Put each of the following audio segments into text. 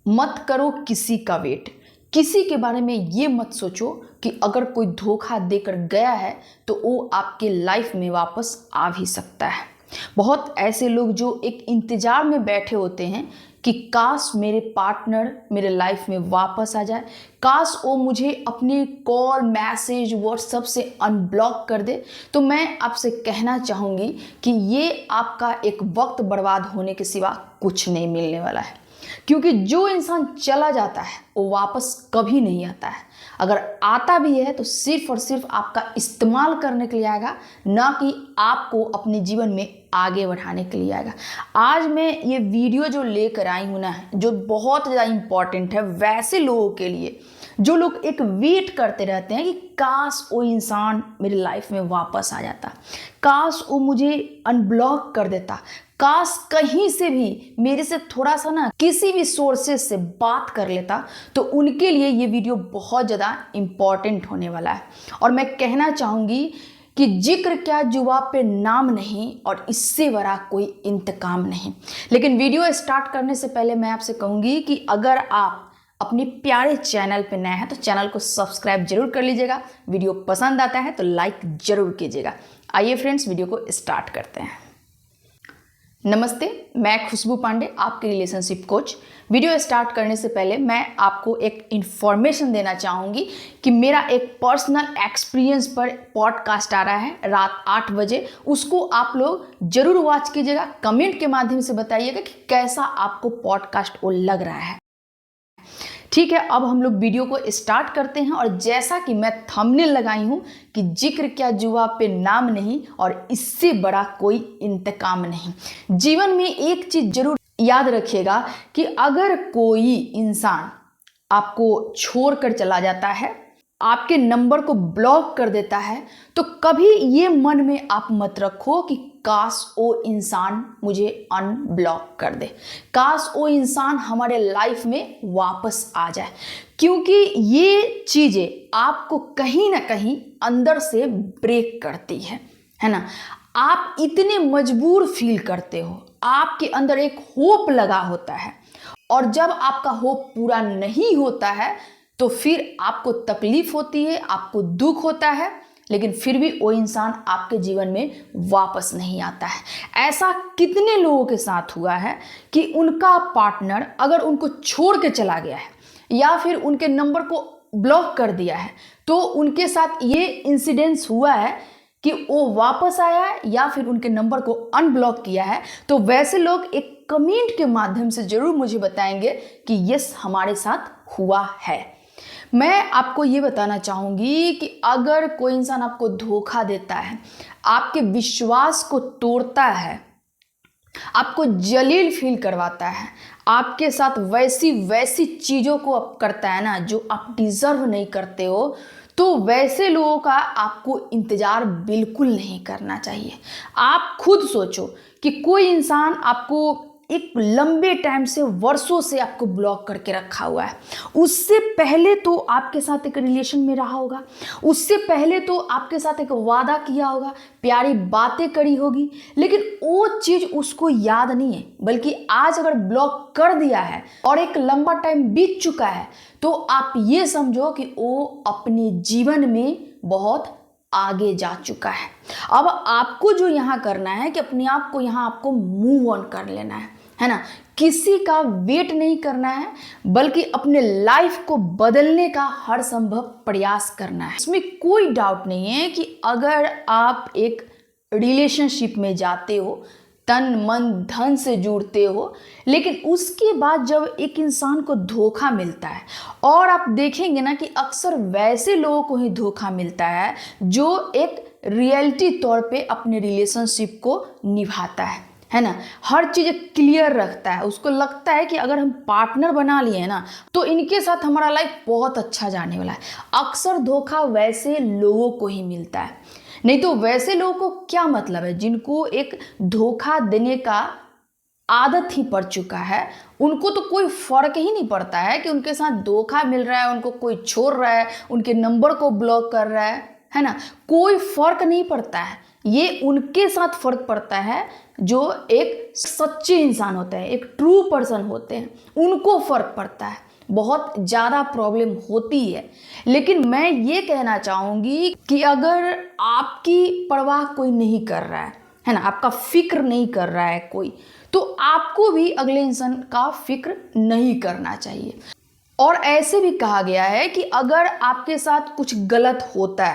मत करो किसी का वेट। किसी के बारे में ये मत सोचो कि अगर कोई धोखा देकर गया है तो वो आपके लाइफ में वापस आ भी सकता है। बहुत ऐसे लोग जो एक इंतज़ार में बैठे होते हैं कि काश मेरे पार्टनर मेरे लाइफ में वापस आ जाए, काश वो मुझे अपने कॉल मैसेज व्हाट्सएप से अनब्लॉक कर दे। तो मैं आपसे कहना चाहूँगी कि ये आपका एक वक्त बर्बाद होने के सिवा कुछ नहीं मिलने वाला है, क्योंकि जो इंसान चला जाता है वो वापस कभी नहीं आता है। अगर आता भी है तो सिर्फ और सिर्फ आपका इस्तेमाल करने के लिए आएगा, ना कि आपको अपने जीवन में आगे बढ़ाने के लिए आएगा। आज मैं ये वीडियो जो लेकर आई हूँ ना, जो बहुत ज़्यादा इम्पॉर्टेंट है वैसे लोगों के लिए जो लोग एक वेट करते रहते हैं कि काश वो इंसान मेरी लाइफ में वापस आ जाता, काश वो मुझे अनब्लॉक कर देता, काश कहीं से भी मेरे से थोड़ा सा ना किसी भी सोर्सेज से बात कर लेता। तो उनके लिए ये वीडियो बहुत ज़्यादा इम्पॉर्टेंट होने वाला है। और मैं कहना चाहूँगी कि जिक्र क्या जुबा पे नाम नहीं, और इससे बड़ा कोई इंतकाम नहीं। लेकिन वीडियो स्टार्ट करने से पहले मैं आपसे कहूँगी कि अगर आप अपने प्यारे चैनल पे नए हैं तो चैनल को सब्सक्राइब जरूर कर लीजिएगा। वीडियो पसंद आता है तो लाइक जरूर कीजिएगा। आइए फ्रेंड्स, वीडियो को स्टार्ट करते हैं। नमस्ते, मैं खुशबू पांडे, आपकी रिलेशनशिप कोच। वीडियो स्टार्ट करने से पहले मैं आपको एक इन्फॉर्मेशन देना चाहूँगी कि मेरा एक पर्सनल एक्सपीरियंस पर पॉडकास्ट आ रहा है रात 8 बजे। उसको आप लोग जरूर वॉच कीजिएगा। कमेंट के माध्यम से बताइएगा कि कैसा आपको पॉडकास्ट वो लग रहा है। ठीक है, अब हम लोग वीडियो को स्टार्ट करते हैं। और जैसा कि मैं थंबनेल लगाई हूँ कि जिक्र क्या जुआ पे नाम नहीं, और इससे बड़ा कोई इंतकाम नहीं। जीवन में एक चीज जरूर याद रखिएगा कि अगर कोई इंसान आपको छोड़कर चला जाता है, आपके नंबर को ब्लॉक कर देता है, तो कभी ये मन में आप मत रखो कि काश वो इंसान मुझे अनब्लॉक कर दे, काश वो इंसान हमारे लाइफ में वापस आ जाए। क्योंकि ये चीज़ें आपको कहीं ना कहीं अंदर से ब्रेक करती है ना। आप इतने मजबूर फील करते हो, आपके अंदर एक होप लगा होता है, और जब आपका होप पूरा नहीं होता है तो फिर आपको तकलीफ होती है, आपको दुख होता है, लेकिन फिर भी वो इंसान आपके जीवन में वापस नहीं आता है। ऐसा कितने लोगों के साथ हुआ है कि उनका पार्टनर अगर उनको छोड़ के चला गया है या फिर उनके नंबर को ब्लॉक कर दिया है, तो उनके साथ ये इंसिडेंस हुआ है कि वो वापस आया है या फिर उनके नंबर को अनब्लॉक किया है। तो वैसे लोग एक कमेंट के माध्यम से जरूर मुझे बताएंगे कि यस, हमारे साथ हुआ है। मैं आपको ये बताना चाहूँगी कि अगर कोई इंसान आपको धोखा देता है, आपके विश्वास को तोड़ता है, आपको जलील फील करवाता है, आपके साथ वैसी चीज़ों को करता है ना जो आप डिज़र्व नहीं करते हो, तो वैसे लोगों का आपको इंतज़ार बिल्कुल नहीं करना चाहिए। आप खुद सोचो कि कोई इंसान आपको एक लंबे टाइम से, वर्षों से आपको ब्लॉक करके रखा हुआ है। उससे पहले तो आपके साथ एक रिलेशन में रहा होगा, उससे पहले तो आपके साथ एक वादा किया होगा, प्यारी बातें करी होगी, लेकिन वो चीज़ उसको याद नहीं है। बल्कि आज अगर ब्लॉक कर दिया है और एक लंबा टाइम बीत चुका है, तो आप ये समझो कि वो अपने जीवन में बहुत आगे जा चुका है। अब आपको जो यहाँ करना है कि अपने आप को यहाँ आपको मूव ऑन कर लेना है ना। किसी का वेट नहीं करना है, बल्कि अपने लाइफ को बदलने का हर संभव प्रयास करना है। इसमें कोई डाउट नहीं है कि अगर आप एक रिलेशनशिप में जाते हो, तन मन धन से जुड़ते हो, लेकिन उसके बाद जब एक इंसान को धोखा मिलता है, और आप देखेंगे ना कि अक्सर वैसे लोगों को ही धोखा मिलता है जो एक रियलिटी तौर पे अपने रिलेशनशिप को निभाता है ना। हर चीज़ क्लियर रखता है, उसको लगता है कि अगर हम पार्टनर बना लिए हैं ना तो इनके साथ हमारा लाइफ बहुत अच्छा जाने वाला है। अक्सर धोखा वैसे लोगों को ही मिलता है, नहीं तो वैसे लोगों को क्या मतलब है जिनको एक धोखा देने का आदत ही पड़ चुका है। उनको तो कोई फर्क ही नहीं पड़ता है कि उनके साथ धोखा मिल रहा है, उनको कोई छोड़ रहा है, उनके नंबर को ब्लॉक कर रहा है ना। कोई फर्क नहीं पड़ता है। ये उनके साथ फर्क पड़ता है जो एक सच्चे इंसान होते हैं, एक ट्रू पर्सन होते हैं, उनको फर्क पड़ता है, बहुत ज़्यादा प्रॉब्लम होती है। लेकिन मैं ये कहना चाहूँगी कि अगर आपकी परवाह कोई नहीं कर रहा है ना, आपका फिक्र नहीं कर रहा है कोई, तो आपको भी अगले इंसान का फिक्र नहीं करना चाहिए। और ऐसे भी कहा गया है कि अगर आपके साथ कुछ गलत होता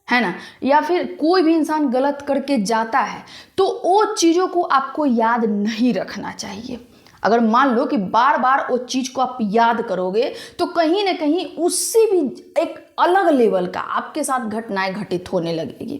है ना, या फिर कोई भी इंसान गलत करके जाता है, तो वो चीज़ों को आपको याद नहीं रखना चाहिए। अगर मान लो कि बार बार वो चीज़ को आप याद करोगे तो कहीं ना कहीं उससे भी एक अलग लेवल का आपके साथ घटनाएं घटित होने लगेगी।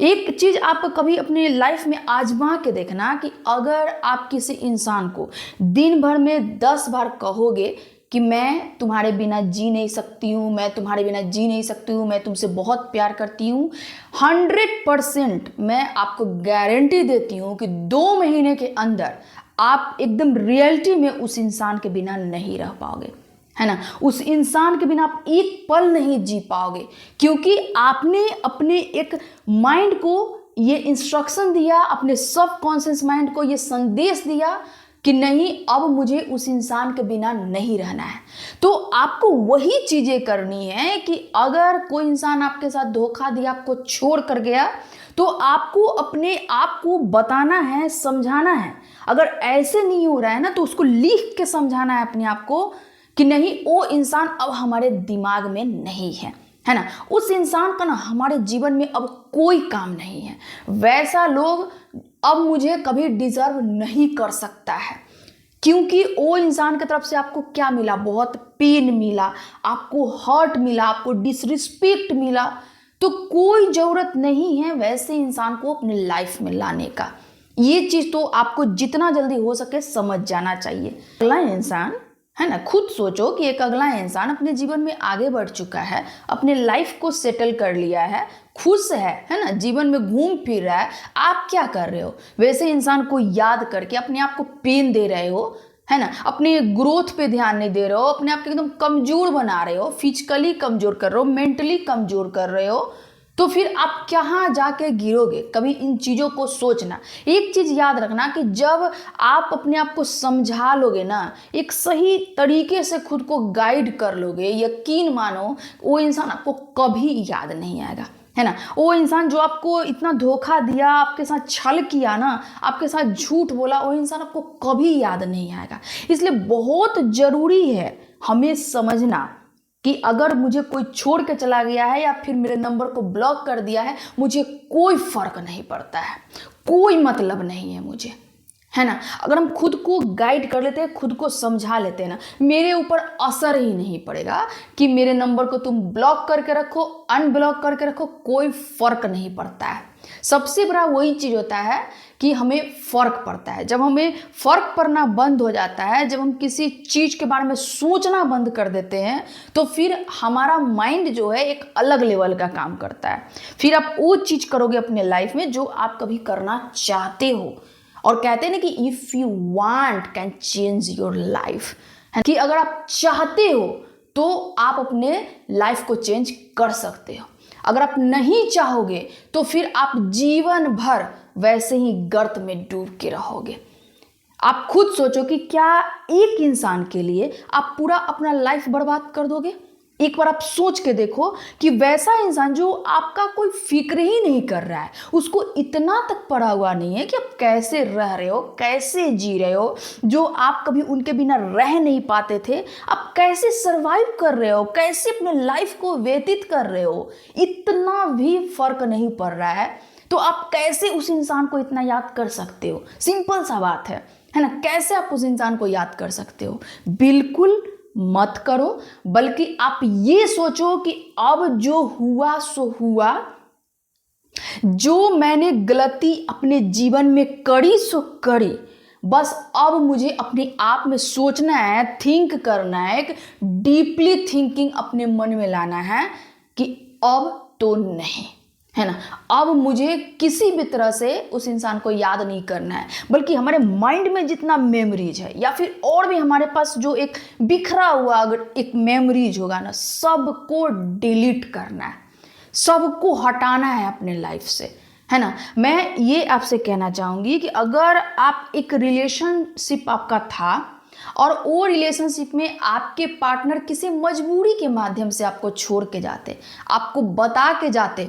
एक चीज़ आप कभी अपने लाइफ में आजमा के देखना कि अगर आप किसी इंसान को दिन भर में 10 बार कहोगे कि मैं तुम्हारे बिना जी नहीं सकती हूँ, मैं तुम्हारे बिना जी नहीं सकती हूँ, मैं तुमसे बहुत प्यार करती हूँ, 100% मैं आपको गारंटी देती हूँ कि 2 महीने के अंदर आप एकदम रियलिटी में उस इंसान के बिना नहीं रह पाओगे, है ना। उस इंसान के बिना आप एक पल नहीं जी पाओगे, क्योंकि आपने अपने एक माइंड को ये इंस्ट्रक्शन दिया, अपने सब कॉन्शियस माइंड को ये संदेश दिया कि नहीं, अब मुझे उस इंसान के बिना नहीं रहना है। तो आपको वही चीज़ें करनी है कि अगर कोई इंसान आपके साथ धोखा दिया, आपको छोड़ कर गया, तो आपको अपने आप को बताना है, समझाना है। अगर ऐसे नहीं हो रहा है ना, तो उसको लिख के समझाना है अपने आप को कि नहीं, वो इंसान अब हमारे दिमाग में नहीं है ना, उस इंसान का ना हमारे जीवन में अब कोई काम नहीं है, वैसा लोग अब मुझे कभी डिजर्व नहीं कर सकता है। क्योंकि वो इंसान की तरफ से आपको क्या मिला, बहुत पेन मिला, आपको हर्ट मिला, आपको डिसरिस्पेक्ट मिला, तो कोई ज़रूरत नहीं है वैसे इंसान को अपने लाइफ में लाने का। ये चीज़ तो आपको जितना जल्दी हो सके समझ जाना चाहिए। अगला इंसान, है ना, खुद सोचो कि एक अगला इंसान अपने जीवन में आगे बढ़ चुका है, अपने लाइफ को सेटल कर लिया है, खुश है ना, जीवन में घूम फिर रहा है, आप क्या कर रहे हो? वैसे इंसान को याद करके अपने आप को पेन दे रहे हो, है ना, अपने ग्रोथ पे ध्यान नहीं दे रहे हो, अपने आप को एकदम कमजोर बना रहे हो, फिजिकली कमजोर कर रहे हो, मेंटली कमजोर कर रहे हो, तो फिर आप कहाँ जाके गिरोगे? कभी इन चीज़ों को सोचना। एक चीज़ याद रखना कि जब आप अपने आप को समझा लोगे ना, एक सही तरीके से खुद को गाइड कर लोगे, यकीन मानो वो इंसान आपको कभी याद नहीं आएगा, है ना। वो इंसान जो आपको इतना धोखा दिया, आपके साथ छल किया ना, आपके साथ झूठ बोला, वो इंसान आपको कभी याद नहीं आएगा। इसलिए बहुत ज़रूरी है हमें समझना कि अगर मुझे कोई छोड़ के चला गया है या फिर मेरे नंबर को ब्लॉक कर दिया है, मुझे कोई फर्क नहीं पड़ता है, कोई मतलब नहीं है मुझे, है ना। अगर हम खुद को गाइड कर लेते हैं, खुद को समझा लेते हैं ना, मेरे ऊपर असर ही नहीं पड़ेगा कि मेरे नंबर को तुम ब्लॉक करके रखो, अनब्लॉक करके रखो, कोई फर्क नहीं पड़ता है। सबसे बड़ा वही चीज़ होता है कि हमें फ़र्क पड़ता है। जब हमें फ़र्क पड़ना बंद हो जाता है, जब हम किसी चीज़ के बारे में सोचना बंद कर देते हैं, तो फिर हमारा माइंड जो है एक अलग लेवल का काम करता है। फिर आप वो चीज़ करोगे अपने लाइफ में जो आप कभी करना चाहते हो। और कहते हैं ना कि if you want can change your life, कि अगर आप चाहते हो तो आप अपने लाइफ को चेंज कर सकते हो। अगर आप नहीं चाहोगे तो फिर आप जीवन भर वैसे ही गर्त में डूब के रहोगे। आप खुद सोचो कि क्या एक इंसान के लिए आप पूरा अपना लाइफ बर्बाद कर दोगे? एक बार आप सोच के देखो कि वैसा इंसान जो आपका कोई फिक्र ही नहीं कर रहा है, उसको इतना तक पड़ा हुआ नहीं है कि आप कैसे रह रहे हो, कैसे जी रहे हो, जो आप कभी उनके बिना रह नहीं पाते थे, आप कैसे सरवाइव कर रहे हो, कैसे अपने लाइफ को व्यतीत कर रहे हो, इतना भी फर्क नहीं पड़ रहा है, तो आप कैसे उस इंसान को इतना याद कर सकते हो? सिंपल सा बात है ना। कैसे आप उस इंसान को याद कर सकते हो? बिल्कुल मत करो, बल्कि आप ये सोचो कि अब जो हुआ सो हुआ, जो मैंने गलती अपने जीवन में करी सो करी, बस अब मुझे अपने आप में सोचना है, थिंक करना है, एक डीपली थिंकिंग अपने मन में लाना है कि अब तो नहीं, है ना, अब मुझे किसी भी तरह से उस इंसान को याद नहीं करना है, बल्कि हमारे माइंड में जितना मेमोरीज है या फिर और भी हमारे पास जो एक बिखरा हुआ अगर एक मेमोरीज होगा ना, सबको डिलीट करना है, सबको हटाना है अपने लाइफ से, है ना। मैं ये आपसे कहना चाहूँगी कि अगर आप एक रिलेशनशिप आपका था और वो रिलेशनशिप में आपके पार्टनर किसी मजबूरी के माध्यम से आपको छोड़ के जाते, आपको बता के जाते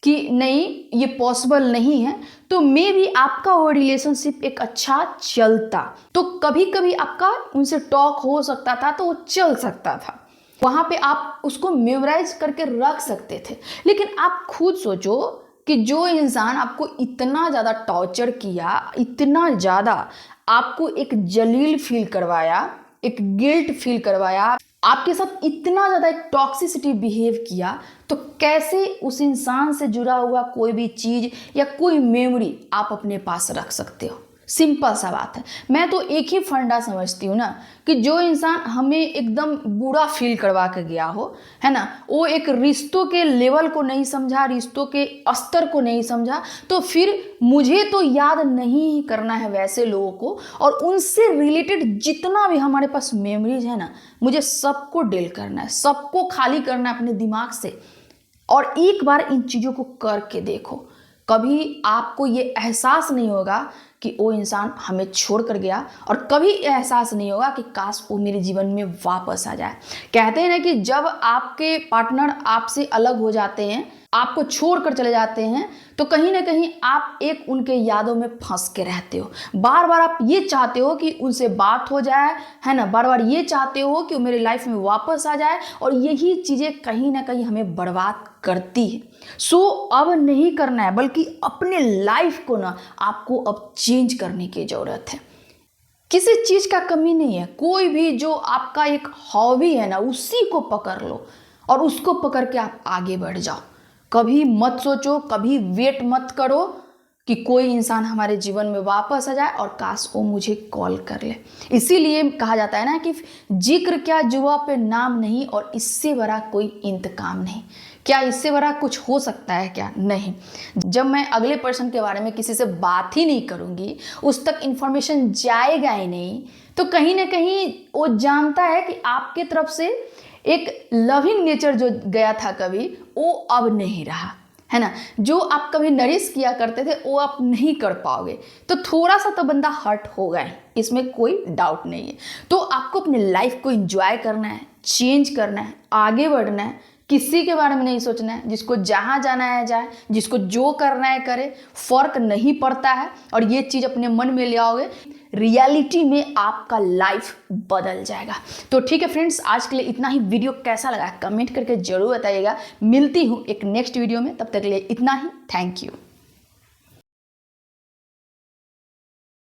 कि नहीं ये पॉसिबल नहीं है, तो मे भी आपका वो रिलेशनशिप एक अच्छा चलता, तो कभी कभी आपका उनसे टॉक हो सकता था, तो वो चल सकता था, वहाँ पे आप उसको मेमोराइज करके रख सकते थे। लेकिन आप खुद सोचो कि जो इंसान आपको इतना ज़्यादा टॉर्चर किया, इतना ज़्यादा आपको एक जलील फील करवाया, एक गिल्ट फील करवाया, आपके साथ इतना ज़्यादा एक टॉक्सिसिटी बिहेव किया, तो कैसे उस इंसान से जुड़ा हुआ कोई भी चीज़ या कोई मेमोरी आप अपने पास रख सकते हो। सिंपल सा बात है। मैं तो एक ही फंडा समझती हूँ ना कि जो इंसान हमें एकदम बुरा फील करवा के गया हो, है ना, वो एक रिश्तों के लेवल को नहीं समझा, रिश्तों के स्तर को नहीं समझा, तो फिर मुझे तो याद नहीं करना है वैसे लोगों को, और उनसे रिलेटेड जितना भी हमारे पास मेमोरीज है ना, मुझे सबको डिल करना है, सबको खाली करना है अपने दिमाग से। और एक बार इन चीज़ों को करके देखो, कभी आपको ये एहसास नहीं होगा कि वो इंसान हमें छोड़ कर गया, और कभी एहसास नहीं होगा कि काश वो मेरे जीवन में वापस आ जाए। कहते हैं ना कि जब आपके पार्टनर आपसे अलग हो जाते हैं, आपको छोड़ कर चले जाते हैं, तो कहीं ना कहीं आप एक उनके यादों में फंस के रहते हो। बार बार आप ये चाहते हो कि उनसे बात हो जाए, है ना, बार बार ये चाहते हो कि वो मेरे लाइफ में वापस आ जाए, और यही चीज़ें कहीं ना कहीं हमें बर्बाद करती है। सो अब नहीं करना है, बल्कि अपने लाइफ को ना आपको अब चेंज करने की ज़रूरत है। किसी चीज़ का कमी नहीं है, कोई भी जो आपका एक हॉबी है ना, उसी को पकड़ लो और उसको पकड़ के आप आगे बढ़ जाओ। कभी मत सोचो, कभी वेट मत करो कि कोई इंसान हमारे जीवन में वापस आ जाए और काश वो मुझे कॉल कर ले। इसीलिए कहा जाता है ना कि जिक्र क्या जुआ पे नाम नहीं, और इससे बड़ा कोई इंतकाम नहीं। क्या इससे बड़ा कुछ हो सकता है क्या? नहीं। जब मैं अगले पर्सन के बारे में किसी से बात ही नहीं करूँगी, उस तक इन्फॉर्मेशन जाएगा ही नहीं, तो कहीं ना कहीं वो जानता है कि आपके तरफ से एक लविंग नेचर जो गया था कभी, वो अब नहीं रहा, है ना। जो आप कभी नरिश किया करते थे वो आप नहीं कर पाओगे, तो थोड़ा सा तो बंदा हर्ट होगा ही, इसमें कोई डाउट नहीं है। तो आपको अपने लाइफ को एंजॉय करना है, चेंज करना है, आगे बढ़ना है, किसी के बारे में नहीं सोचना है। जिसको जहाँ जाना है जाए, जिसको जो करना है करे, फर्क नहीं पड़ता है। और ये चीज़ अपने मन में ले आओगे, रियलिटी में आपका लाइफ बदल जाएगा। तो ठीक है फ्रेंड्स, आज के लिए इतना ही। वीडियो कैसा लगा कमेंट करके जरूर बताइएगा। मिलती हूँ एक नेक्स्ट वीडियो में, तब तक के लिए इतना ही। Thank you.